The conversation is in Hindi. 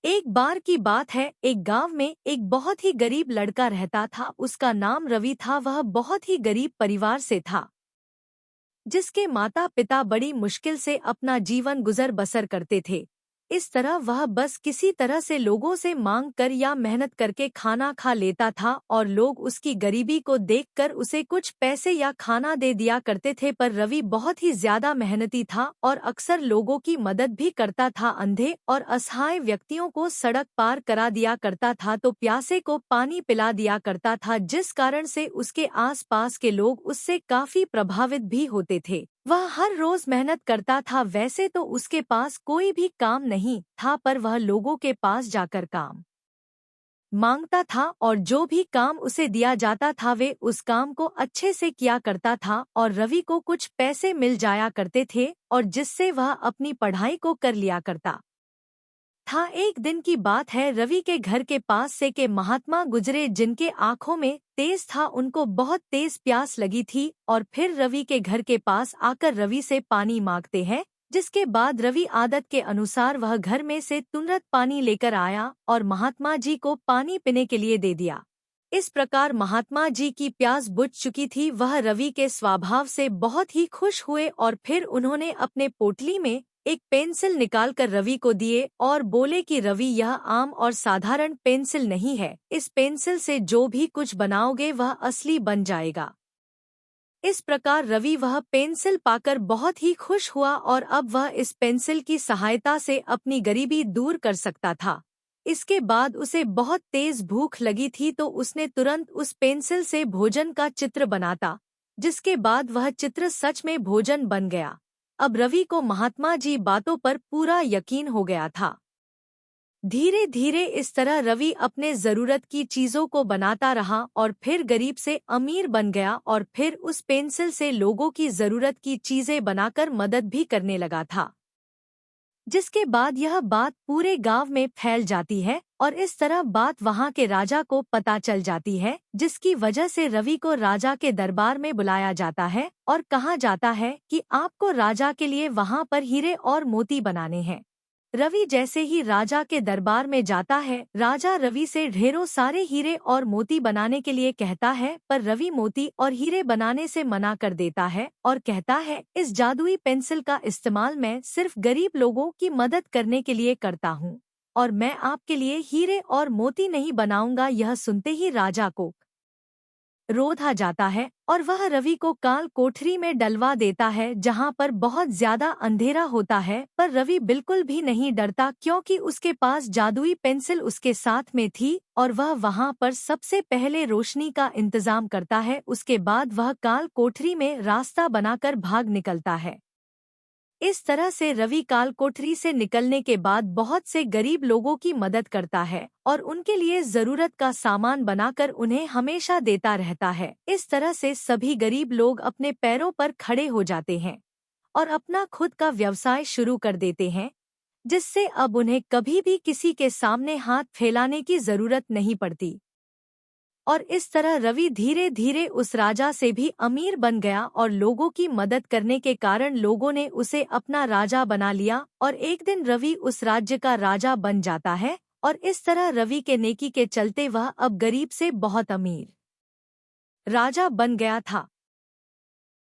एक बार की बात है, एक गांव में एक बहुत ही गरीब लड़का रहता था। उसका नाम रवि था। वह बहुत ही गरीब परिवार से था, जिसके माता पिता बड़ी मुश्किल से अपना जीवन गुजर बसर करते थे। इस तरह वह बस किसी तरह से लोगों से मांग कर या मेहनत करके खाना खा लेता था और लोग उसकी गरीबी को देखकर उसे कुछ पैसे या खाना दे दिया करते थे। पर रवि बहुत ही ज्यादा मेहनती था और अक्सर लोगों की मदद भी करता था। अंधे और असहाय व्यक्तियों को सड़क पार करा दिया करता था तो प्यासे को पानी पिला दिया करता था, जिस कारण से उसके आसपास के लोग उससे काफी प्रभावित भी होते थे। वह हर रोज मेहनत करता था। वैसे तो उसके पास कोई भी काम नहीं था, पर वह लोगों के पास जाकर काम मांगता था और जो भी काम उसे दिया जाता था वे उस काम को अच्छे से किया करता था और रवि को कुछ पैसे मिल जाया करते थे और जिससे वह अपनी पढ़ाई को कर लिया करता था। एक दिन की बात है, रवि के घर के पास से के महात्मा गुजरे जिनके आंखों में तेज था। उनको बहुत तेज प्यास लगी थी और फिर रवि के घर के पास आकर रवि से पानी मांगते हैं, जिसके बाद रवि आदत के अनुसार वह घर में से तुरंत पानी लेकर आया और महात्मा जी को पानी पीने के लिए दे दिया। इस प्रकार महात्मा जी की प्यास बुझ चुकी थी। वह रवि के स्वभाव से बहुत ही खुश हुए और फिर उन्होंने अपने पोटली में एक पेंसिल निकालकर रवि को दिए और बोले कि रवि, यह आम और साधारण पेंसिल नहीं है। इस पेंसिल से जो भी कुछ बनाओगे वह असली बन जाएगा। इस प्रकार रवि वह पेंसिल पाकर बहुत ही खुश हुआ और अब वह इस पेंसिल की सहायता से अपनी गरीबी दूर कर सकता था। इसके बाद उसे बहुत तेज भूख लगी थी तो उसने तुरंत उस पेंसिल से भोजन का चित्र बनाता, जिसके बाद वह चित्र सच में भोजन बन गया। अब रवि को महात्मा जी बातों पर पूरा यकीन हो गया था। धीरे धीरे इस तरह रवि अपने जरूरत की चीजों को बनाता रहा और फिर गरीब से अमीर बन गया और फिर उस पेंसिल से लोगों की जरूरत की चीजें बनाकर मदद भी करने लगा था, जिसके बाद यह बात पूरे गांव में फैल जाती है और इस तरह बात वहां के राजा को पता चल जाती है, जिसकी वजह से रवि को राजा के दरबार में बुलाया जाता है और कहा जाता है कि आपको राजा के लिए वहां पर हीरे और मोती बनाने हैं। रवि जैसे ही राजा के दरबार में जाता है, राजा रवि से ढेरों सारे हीरे और मोती बनाने के लिए कहता है, पर रवि मोती और हीरे बनाने से मना कर देता है और कहता है, इस जादुई पेंसिल का इस्तेमाल मैं सिर्फ गरीब लोगों की मदद करने के लिए करता हूँ और मैं आपके लिए हीरे और मोती नहीं बनाऊंगा। यह सुनते ही राजा को क्रोध आ जाता है और वह रवि को काल कोठरी में डलवा देता है, जहां पर बहुत ज्यादा अंधेरा होता है। पर रवि बिल्कुल भी नहीं डरता क्योंकि उसके पास जादुई पेंसिल उसके साथ में थी और वह वहां पर सबसे पहले रोशनी का इंतजाम करता है। उसके बाद वह काल कोठरी में रास्ता बनाकर भाग निकलता है। इस तरह से रवि काल कोठरी से निकलने के बाद बहुत से गरीब लोगों की मदद करता है और उनके लिए जरूरत का सामान बनाकर उन्हें हमेशा देता रहता है। इस तरह से सभी गरीब लोग अपने पैरों पर खड़े हो जाते हैं और अपना खुद का व्यवसाय शुरू कर देते हैं, जिससे अब उन्हें कभी भी किसी के सामने हाथ फैलाने की जरूरत नहीं पड़ती। और इस तरह रवि धीरे धीरे उस राजा से भी अमीर बन गया और लोगों की मदद करने के कारण लोगों ने उसे अपना राजा बना लिया और एक दिन रवि उस राज्य का राजा बन जाता है और इस तरह रवि के नेकी के चलते वह अब गरीब से बहुत अमीर राजा बन गया था।